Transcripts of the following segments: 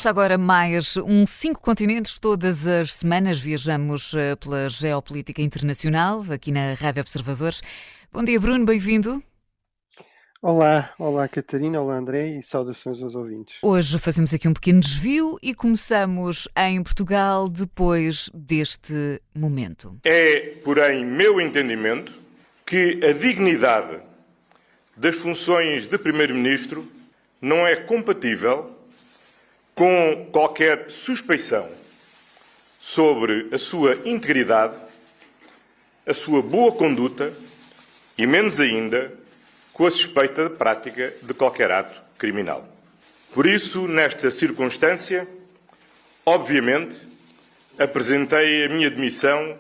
Começa agora mais um 5 continentes. Todas as semanas viajamos pela geopolítica internacional, aqui na Rádio Observadores. Bom dia, Bruno, bem-vindo. Olá Catarina, olá André e saudações aos ouvintes. Hoje fazemos aqui um pequeno desvio e começamos em Portugal depois deste momento. É, porém, meu entendimento que a dignidade das funções de Primeiro-Ministro não é compatível com qualquer suspeição sobre a sua integridade, a sua boa conduta e, menos ainda, com a suspeita de prática de qualquer ato criminal. Por isso, nesta circunstância, obviamente, apresentei a minha demissão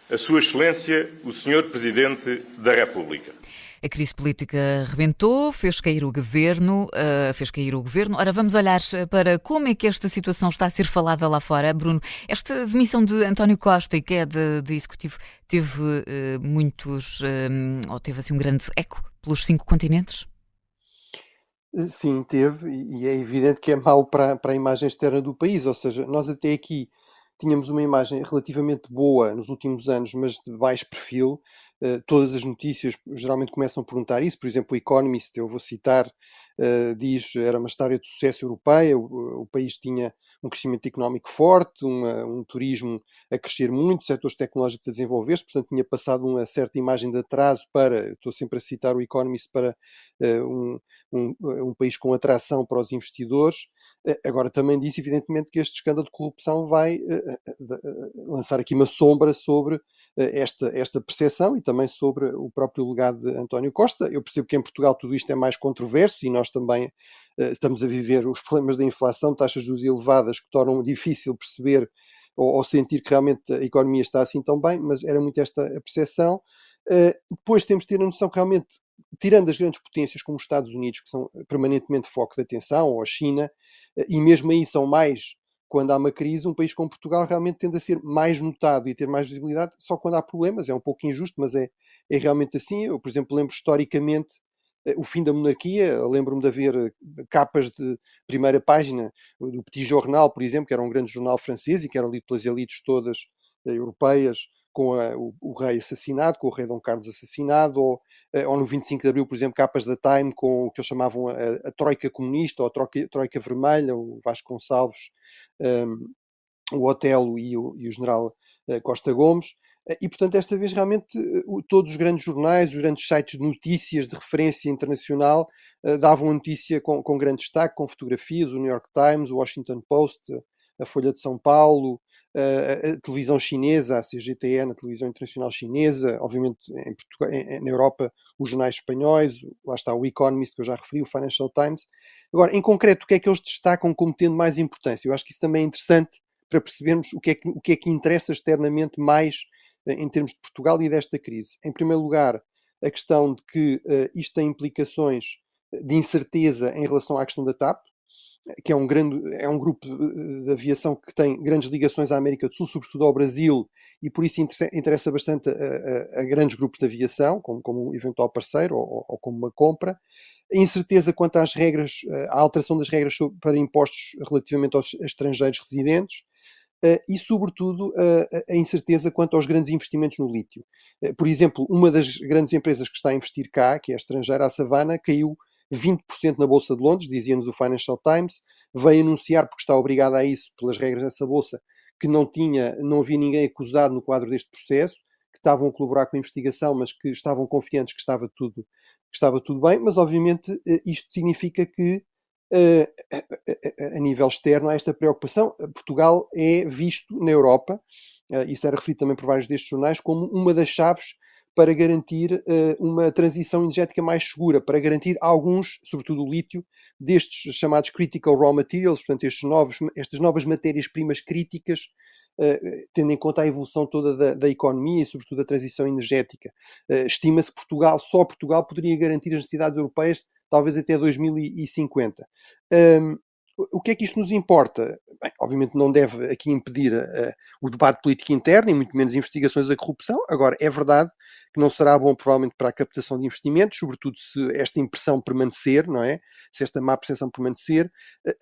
a Sua Excelência, o Sr. Presidente da República. A crise política rebentou, fez cair o governo. Ora, vamos olhar para como é que esta situação está a ser falada lá fora. Bruno, esta demissão de António Costa e queda de executivo teve teve assim um grande eco pelos 5 continentes? Sim, teve, e é evidente que é mau para a imagem externa do país, ou seja, nós até aqui tínhamos uma imagem relativamente boa nos últimos anos, mas de baixo perfil. Todas as notícias geralmente começam a perguntar isso. Por exemplo, o Economist, eu vou citar, diz era uma história de sucesso europeia, o país tinha um crescimento económico forte, um turismo a crescer muito, setores tecnológicos a desenvolver-se, portanto tinha passado uma certa imagem de atraso para, estou sempre a citar o Economist, para um país com atração para os investidores. Agora também disse, evidentemente, que este escândalo de corrupção vai lançar aqui uma sombra sobre esta percepção e também sobre o próprio legado de António Costa. Eu percebo que em Portugal tudo isto é mais controverso e nós também estamos a viver os problemas da inflação, taxas de juros elevadas que tornam difícil perceber ou sentir que realmente a economia está assim tão bem, mas era muito esta a percepção. Depois temos de ter a noção que realmente, tirando as grandes potências como os Estados Unidos, que são permanentemente foco de atenção, ou a China, e mesmo aí são mais quando há uma crise, um país como Portugal realmente tende a ser mais notado e ter mais visibilidade só quando há problemas. É um pouco injusto, mas é realmente assim. Eu, por exemplo, lembro historicamente o fim da monarquia. Lembro-me de haver capas de primeira página do Petit Jornal, por exemplo, que era um grande jornal francês e que era lido pelas elites todas europeias, com o rei assassinado, com o rei Dom Carlos assassinado, ou no 25 de Abril, por exemplo, capas da Time com o que eles chamavam a Troika Comunista, ou a Troika Vermelha, o Vasconcelos, o Otelo e o general Costa Gomes. E, portanto, esta vez realmente todos os grandes jornais, os grandes sites de notícias de referência internacional davam a notícia com grande destaque, com fotografias, o New York Times, o Washington Post, a Folha de São Paulo, a televisão chinesa, a CGTN, a televisão internacional chinesa, obviamente em Portugal, na Europa, os jornais espanhóis, lá está o Economist, que eu já referi, o Financial Times. Agora, em concreto, o que é que eles destacam como tendo mais importância? Eu acho que isso também é interessante para percebermos o que é que interessa externamente mais em termos de Portugal e desta crise. Em primeiro lugar, a questão de que isto tem implicações de incerteza em relação à questão da TAP, que é um grupo de aviação que tem grandes ligações à América do Sul, sobretudo ao Brasil, e por isso interessa bastante a grandos grupos de aviação, como um eventual parceiro ou como uma compra. A incerteza quanto às regras, à alteração das regras para impostos relativamente aos estrangeiros residentes, e, sobretudo, a incerteza quanto aos grandes investimentos no lítio. Por exemplo, uma das grandes empresas que está a investir cá, que é a estrangeira, a Savannah, caiu 20% na Bolsa de Londres, dizia-nos o Financial Times, veio anunciar, porque está obrigada a isso pelas regras dessa Bolsa, que não havia ninguém acusado no quadro deste processo, que estavam a colaborar com a investigação, mas que estavam confiantes que estava tudo bem, mas obviamente isto significa que a nível externo há esta preocupação. Portugal é visto na Europa, isso era referido também por vários destes jornais, como uma das chaves para garantir uma transição energética mais segura, para garantir alguns, sobretudo o lítio, destes chamados critical raw materials, portanto estas novas matérias-primas críticas, tendo em conta a evolução toda da economia e sobretudo a transição energética. Estima-se que só Portugal poderia garantir as necessidades europeias talvez até 2050. O que é que isto nos importa? Bem, obviamente não deve aqui impedir o debate político interno e muito menos investigações da corrupção. Agora, é verdade que não será bom provavelmente para a captação de investimentos, sobretudo se esta impressão permanecer, não é? Se esta má percepção permanecer,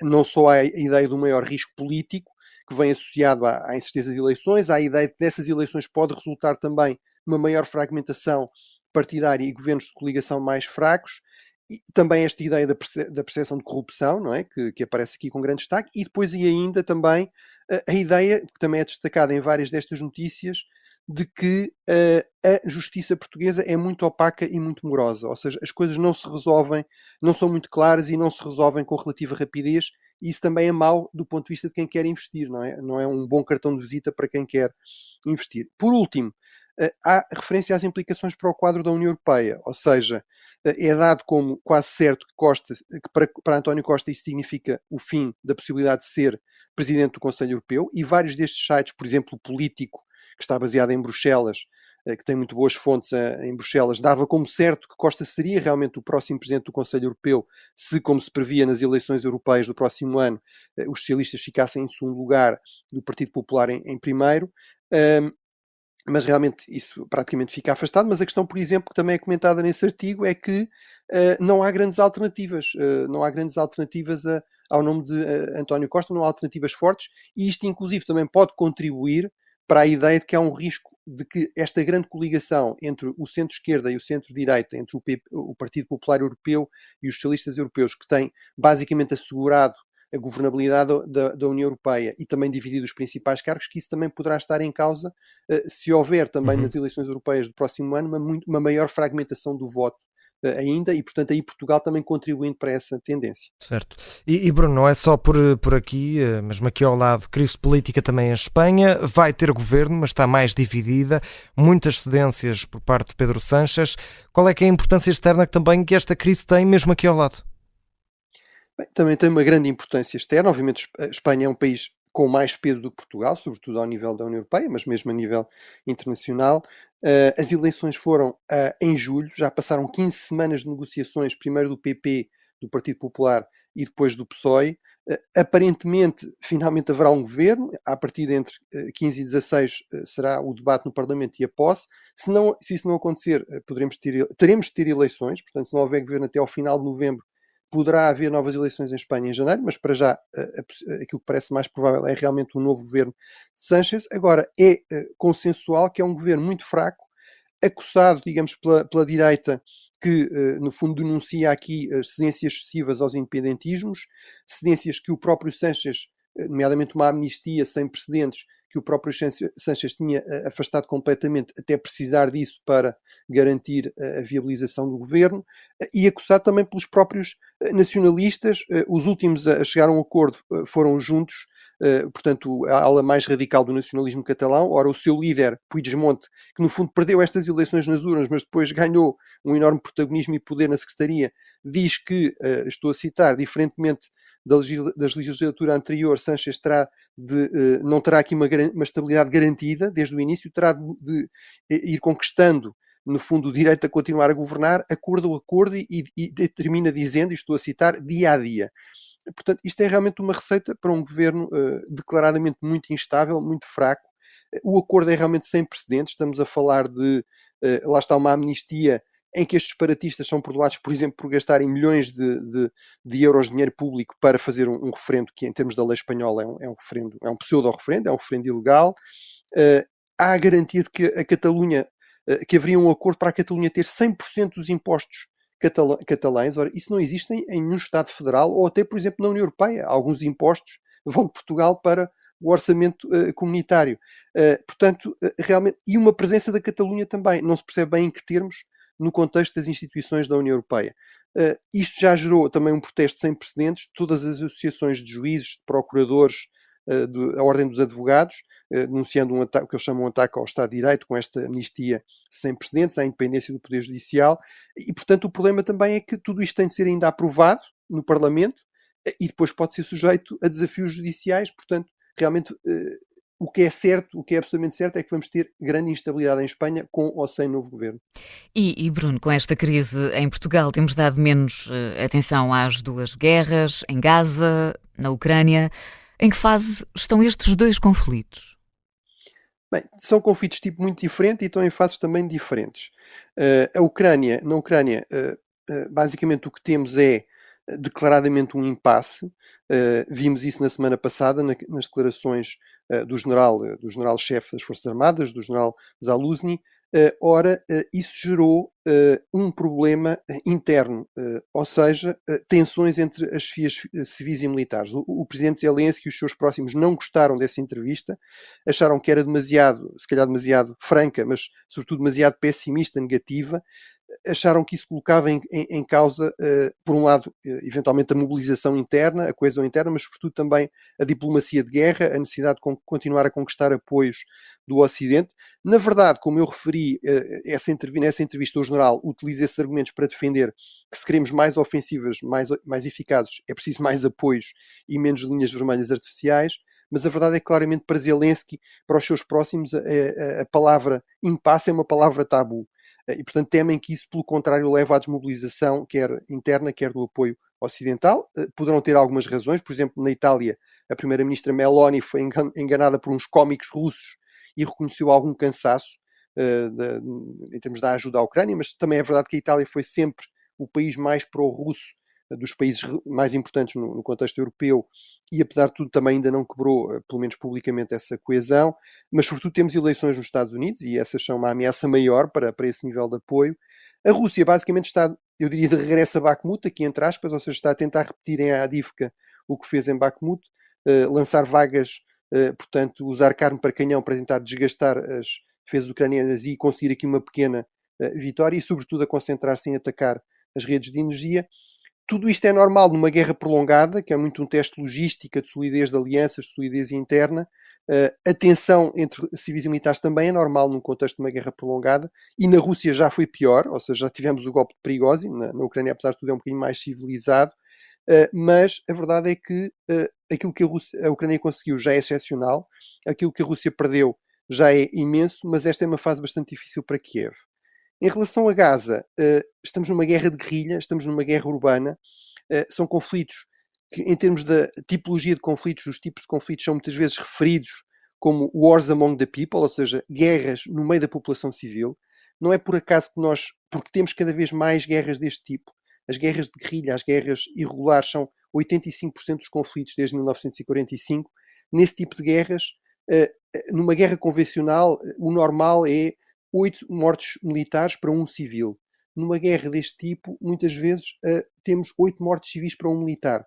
não só há a ideia do maior risco político, que vem associado à incerteza de eleições, há a ideia de que dessas eleições pode resultar também uma maior fragmentação partidária e governos de coligação mais fracos, e também esta ideia da percepção de corrupção, não é? Que aparece aqui com grande destaque, e depois e ainda também a ideia, que também é destacada em várias destas notícias, de que a justiça portuguesa é muito opaca e muito morosa, ou seja, as coisas não se resolvem, não são muito claras e não se resolvem com relativa rapidez, e isso também é mau do ponto de vista de quem quer investir, não é? Não é um bom cartão de visita para quem quer investir. Por último, há referência às implicações para o quadro da União Europeia, ou seja, é dado como quase certo que para António Costa isso significa o fim da possibilidade de ser presidente do Conselho Europeu, e vários destes sites, por exemplo, o Político, que está baseado em Bruxelas, que tem muito boas fontes em Bruxelas, dava como certo que Costa seria realmente o próximo presidente do Conselho Europeu, se, como se previa nas eleições europeias do próximo ano, os socialistas ficassem em segundo lugar e o Partido Popular em primeiro. Mas realmente isso praticamente fica afastado. Mas a questão, por exemplo, que também é comentada nesse artigo, é que não há grandes alternativas. Não há grandes alternativas ao nome de António Costa, não há alternativas fortes, e isto inclusive também pode contribuir para a ideia de que há um risco de que esta grande coligação entre o centro-esquerda e o centro-direita, entre o Partido Popular Europeu e os socialistas europeus, que tem basicamente assegurado a governabilidade da União Europeia e também dividido os principais cargos, que isso também poderá estar em causa se houver também nas eleições europeias do próximo ano uma maior fragmentação do voto ainda, e portanto aí Portugal também contribuindo para essa tendência. Certo. E Bruno, não é só por aqui, mesmo aqui ao lado, crise política também em Espanha, vai ter governo, mas está mais dividida, muitas cedências por parte de Pedro Sánchez. Qual é que é a importância externa também que esta crise tem, mesmo aqui ao lado? Bem, também tem uma grande importância externa. Obviamente a Espanha é um país com mais peso do que Portugal, sobretudo ao nível da União Europeia, mas mesmo a nível internacional. As eleições foram em julho, já passaram 15 semanas de negociações, primeiro do PP, do Partido Popular, e depois do PSOE. Aparentemente, finalmente haverá um governo, a partir de entre 15 e 16 será o debate no Parlamento e a posse. Se isso não acontecer, teremos de ter eleições, portanto, se não houver governo até ao final de novembro, poderá haver novas eleições em Espanha em janeiro, mas para já aquilo que parece mais provável é realmente um novo governo de Sánchez. Agora, é consensual que é um governo muito fraco, acossado, digamos, pela direita, que no fundo denuncia aqui as cedências excessivas aos independentismos, cedências que o próprio Sánchez, nomeadamente uma amnistia sem precedentes, que o próprio Sánchez tinha afastado completamente, até precisar disso para garantir a viabilização do governo, e acusado também pelos próprios nacionalistas. Os últimos a chegar a um acordo foram Juntos, portanto, a ala mais radical do nacionalismo catalão. Ora, o seu líder, Puigdemont, que no fundo perdeu estas eleições nas urnas, mas depois ganhou um enorme protagonismo e poder na Secretaria, diz que, estou a citar, diferentemente da legislatura anterior, Sánchez não terá aqui uma estabilidade garantida desde o início, terá de ir conquistando, no fundo, o direito a continuar a governar, acordo a acordo, e termina dizendo, e estou a citar, dia a dia. Portanto, isto é realmente uma receita para um governo declaradamente muito instável, muito fraco. O acordo é realmente sem precedentes, estamos a falar de, lá está, uma amnistia em que estes separatistas são perdoados, por exemplo, por gastarem milhões de euros de dinheiro público para fazer um referendo que, em termos da lei espanhola, é um referendo, é um pseudo-referendo, é um referendo ilegal. Há a garantia de que a Catalunha, que haveria um acordo para a Catalunha ter 100% dos impostos catalães. Ora, isso não existe em nenhum Estado federal, ou até, por exemplo, na União Europeia. Alguns impostos vão de Portugal para o orçamento comunitário. Portanto, realmente, e uma presença da Catalunha também. Não se percebe bem em que termos no contexto das instituições da União Europeia. Isto já gerou também um protesto sem precedentes. Todas as associações de juízes, de procuradores, a Ordem dos Advogados, denunciando o que eles chamam de ataque ao Estado de Direito, com esta amnistia sem precedentes, à independência do Poder Judicial. E, portanto, o problema também é que tudo isto tem de ser ainda aprovado no Parlamento e depois pode ser sujeito a desafios judiciais. Portanto, realmente O que é certo, o que é absolutamente certo é que vamos ter grande instabilidade em Espanha com ou sem novo governo. E, Bruno, com esta crise em Portugal, temos dado menos atenção às duas guerras, em Gaza, na Ucrânia. Em que fase estão estes dois conflitos? Bem, são conflitos de tipo muito diferente e estão em fases também diferentes. Na Ucrânia, basicamente o que temos é declaradamente um impasse. Vimos isso na semana passada nas declarações do general-chefe das Forças Armadas, do general Zaluzny. Isso gerou um problema interno, ou seja, tensões entre as chefias civis e militares. O presidente Zelensky e os seus próximos não gostaram dessa entrevista, acharam que era se calhar demasiado franca, mas sobretudo demasiado pessimista, negativa. Acharam que isso colocava em causa, por um lado, eventualmente a mobilização interna, a coesão interna, mas sobretudo também a diplomacia de guerra, a necessidade de continuar a conquistar apoios do Ocidente. Na verdade, como eu referi, nessa entrevista, o general utiliza esses argumentos para defender que se queremos mais ofensivas, mais eficazes, é preciso mais apoios e menos linhas vermelhas artificiais. Mas a verdade é que claramente para Zelensky, para os seus próximos, a palavra impasse é uma palavra tabu. E, portanto, temem que isso, pelo contrário, leve à desmobilização, quer interna, quer do apoio ocidental. Poderão ter algumas razões. Por exemplo, na Itália, a primeira-ministra Meloni foi enganada por uns cómicos russos e reconheceu algum cansaço em termos da ajuda à Ucrânia, mas também é verdade que a Itália foi sempre o país mais pró-russo dos países mais importantes no contexto europeu e, apesar de tudo, também ainda não quebrou, pelo menos publicamente, essa coesão. Mas, sobretudo, temos eleições nos Estados Unidos e essas são uma ameaça maior para esse nível de apoio. A Rússia, basicamente, está, eu diria, de regresso a Bakhmut, aqui entre aspas, ou seja, está a tentar repetir em Avdiivka o que fez em Bakhmut, lançar vagas, portanto, usar carne para canhão para tentar desgastar as defesas ucranianas e conseguir aqui uma pequena vitória e, sobretudo, a concentrar-se em atacar as redes de energia. Tudo isto é normal numa guerra prolongada, que é muito um teste logística de solidez de alianças, de solidez interna. A tensão entre civis e militares também é normal num contexto de uma guerra prolongada. E na Rússia já foi pior, ou seja, já tivemos o golpe de Prigozhin. Na Ucrânia, apesar de tudo, é um bocadinho mais civilizado. Mas a verdade é que aquilo que a Ucrânia conseguiu já é excepcional. Aquilo que a Rússia perdeu já é imenso, mas esta é uma fase bastante difícil para Kiev. Em relação a Gaza, estamos numa guerra de guerrilha, estamos numa guerra urbana, são conflitos que, em termos da tipologia de conflitos, os tipos de conflitos são muitas vezes referidos como wars among the people, ou seja, guerras no meio da população civil. Não é por acaso que porque temos cada vez mais guerras deste tipo, as guerras de guerrilha, as guerras irregulares são 85% dos conflitos desde 1945. Nesse tipo de guerras, numa guerra convencional, o normal é 8 mortes militares para um civil. Numa guerra deste tipo, muitas vezes temos 8 mortes civis para um militar.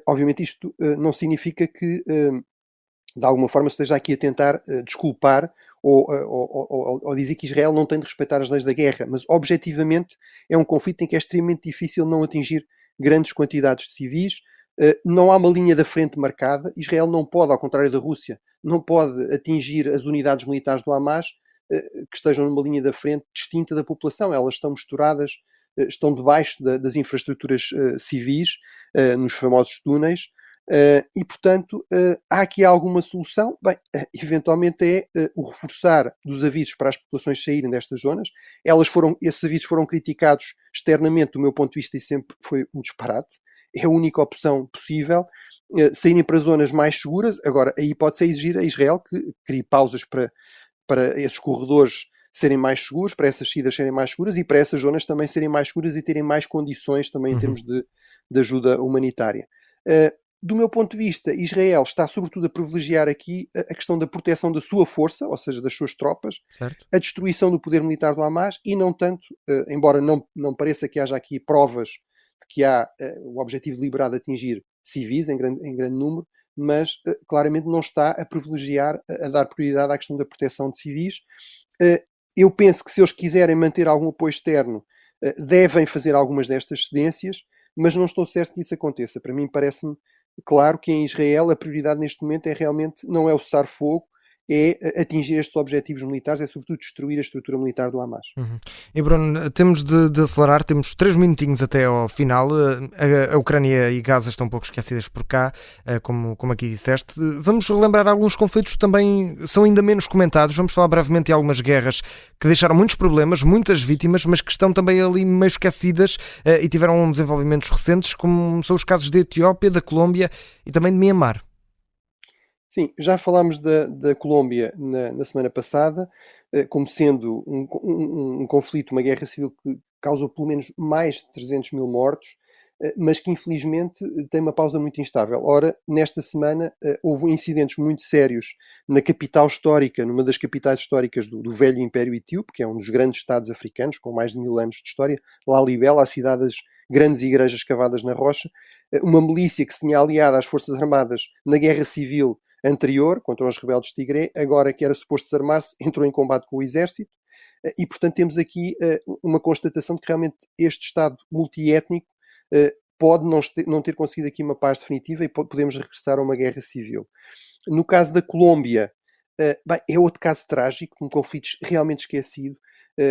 Obviamente, isto não significa que, de alguma forma, esteja aqui a tentar desculpar ou dizer que Israel não tem de respeitar as leis da guerra, mas, objetivamente, é um conflito em que é extremamente difícil não atingir grandes quantidades de civis. Não há uma linha da frente marcada. Israel não pode, ao contrário da Rússia, não pode atingir as unidades militares do Hamas que estejam numa linha da frente distinta da população. Elas estão misturadas, estão debaixo das infraestruturas civis, nos famosos túneis, e, portanto, há aqui alguma solução. Bem, eventualmente é o reforçar dos avisos para as populações saírem destas zonas. Esses avisos foram criticados externamente, do meu ponto de vista, e sempre foi um disparate. É a única opção possível, saírem para zonas mais seguras. Agora, aí pode-se exigir a Israel que crie pausas para esses corredores serem mais seguros, para essas saídas serem mais seguras e para essas zonas também serem mais seguras e terem mais condições também em termos de ajuda humanitária. Do meu ponto de vista, Israel está sobretudo a privilegiar aqui a questão da proteção da sua força, ou seja, das suas tropas, certo, a destruição do poder militar do Hamas e não tanto, embora não pareça que haja aqui provas de que há o objetivo deliberado de atingir civis em grande número, mas claramente não está a privilegiar, a dar prioridade à questão da proteção de civis. Eu penso que se eles quiserem manter algum apoio externo, devem fazer algumas destas cedências, mas não estou certo que isso aconteça. Para mim parece-me claro que em Israel a prioridade neste momento é realmente, não é o cessar-fogo, é atingir estes objetivos militares, é sobretudo destruir a estrutura militar do Hamas. E Bruno, temos de acelerar, temos 3 minutinhos até ao final. A Ucrânia e Gaza estão um pouco esquecidas por cá, como aqui disseste. Vamos relembrar alguns conflitos que também são ainda menos comentados. Vamos falar brevemente de algumas guerras que deixaram muitos problemas, muitas vítimas, mas que estão também ali meio esquecidas e tiveram desenvolvimentos recentes, como são os casos da Etiópia, da Colômbia e também de Mianmar. Sim, já falámos da Colômbia na semana passada, como sendo um conflito, uma guerra civil que causou pelo menos mais de 300 mil mortos, mas que infelizmente tem uma pausa muito instável. Ora, nesta semana houve incidentes muito sérios na capital histórica, numa das capitais históricas do velho Império Etíope, que é um dos grandes estados africanos, com mais de 1000 anos de história, Lalibela, a cidade das grandes igrejas escavadas na rocha, uma milícia que se tinha aliado às Forças Armadas na guerra civil anterior, contra os rebeldes de Tigré, agora que era suposto desarmar-se, entrou em combate com o exército, e portanto temos aqui uma constatação de que realmente este Estado multiétnico pode não ter conseguido aqui uma paz definitiva e podemos regressar a uma guerra civil. No caso da Colômbia, é outro caso trágico, um conflito realmente esquecido.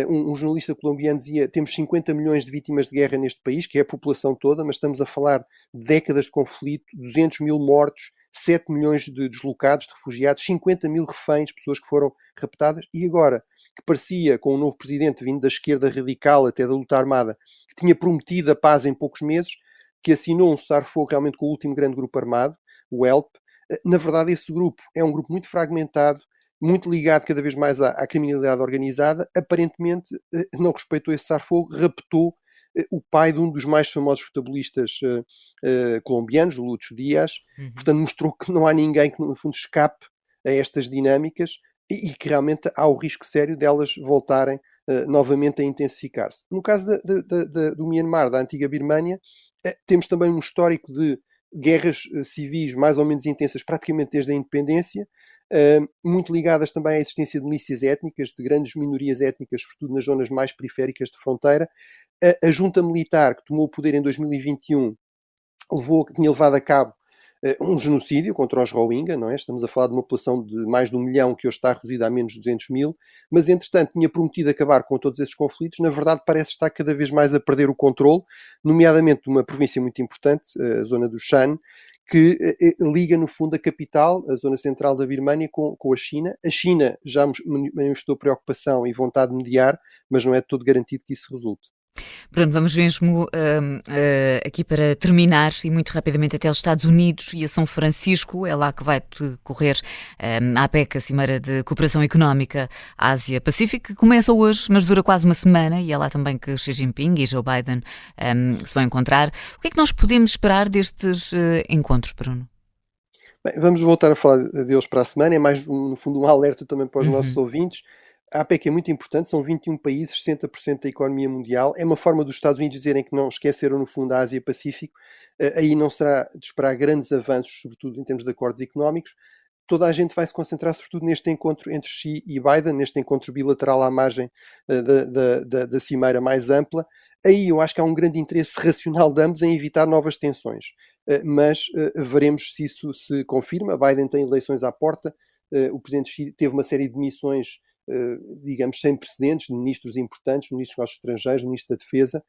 Um jornalista colombiano dizia: temos 50 milhões de vítimas de guerra neste país, que é a população toda, mas estamos a falar de décadas de conflito, 200 mil mortos, 7 milhões de deslocados, de refugiados, 50 mil reféns, pessoas que foram raptadas, e agora, que parecia, com um novo presidente vindo da esquerda radical, até da luta armada, que tinha prometido a paz em poucos meses, que assinou um cessar-fogo realmente com o último grande grupo armado, o ELP. Na verdade, esse grupo é um grupo muito fragmentado, muito ligado cada vez mais à criminalidade organizada. Aparentemente não respeitou esse cessar-fogo, raptou o pai de um dos mais famosos futebolistas colombianos, o Lucho Díaz. Portanto, mostrou que não há ninguém que, no fundo, escape a estas dinâmicas e que realmente há o risco sério delas voltarem novamente a intensificar-se. No caso do Mianmar, da antiga Birmânia, temos também um histórico de guerras civis mais ou menos intensas praticamente desde a independência, muito ligadas também à existência de milícias étnicas, de grandes minorias étnicas, sobretudo nas zonas mais periféricas de fronteira. A junta militar que tomou o poder em 2021 tinha levado a cabo um genocídio contra os Rohingya, não é? Estamos a falar de uma população de mais de 1 milhão que hoje está reduzida a menos de 200 mil, mas entretanto tinha prometido acabar com todos esses conflitos. Na verdade parece estar cada vez mais a perder o controle, nomeadamente de uma província muito importante, a zona do Shan, que liga no fundo a capital, a zona central da Birmânia, com a China. A China já manifestou preocupação e vontade de mediar, mas não é de todo garantido que isso resulte. Bruno, vamos mesmo aqui para terminar e muito rapidamente até aos Estados Unidos e a São Francisco. É lá que vai decorrer a APEC, a Cimeira de Cooperação Económica Ásia-Pacífico, que começa hoje, mas dura quase uma semana, e é lá também que Xi Jinping e Joe Biden se vão encontrar. O que é que nós podemos esperar destes encontros, Bruno? Bem, vamos voltar a falar deles para a semana. É mais, no fundo, um alerta também para os nossos ouvintes. A APEC é muito importante, são 21 países, 60% da economia mundial. É uma forma dos Estados Unidos dizerem que não esqueceram, no fundo, a Ásia-Pacífico. Aí não será de esperar grandes avanços, sobretudo em termos de acordos económicos. Toda a gente vai se concentrar, sobretudo, neste encontro entre Xi e Biden, neste encontro bilateral à margem da cimeira mais ampla. Aí eu acho que há um grande interesse racional de ambos em evitar novas tensões. Mas veremos se isso se confirma. Biden tem eleições à porta. O presidente Xi teve uma série de demissões, digamos, sem precedentes, de ministros importantes, ministros dos negócios estrangeiros, ministro da Defesa.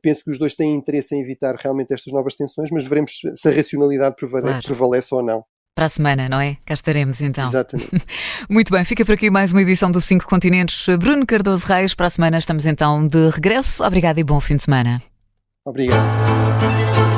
Penso que os dois têm interesse em evitar realmente estas novas tensões, mas veremos se a racionalidade prevalece ou não. Para a semana, não é? Cá estaremos então. Exatamente. Muito bem, fica por aqui mais uma edição do 5 Continentes. Bruno Cardoso Reis, para a semana estamos então de regresso. Obrigada e bom fim de semana. Obrigado.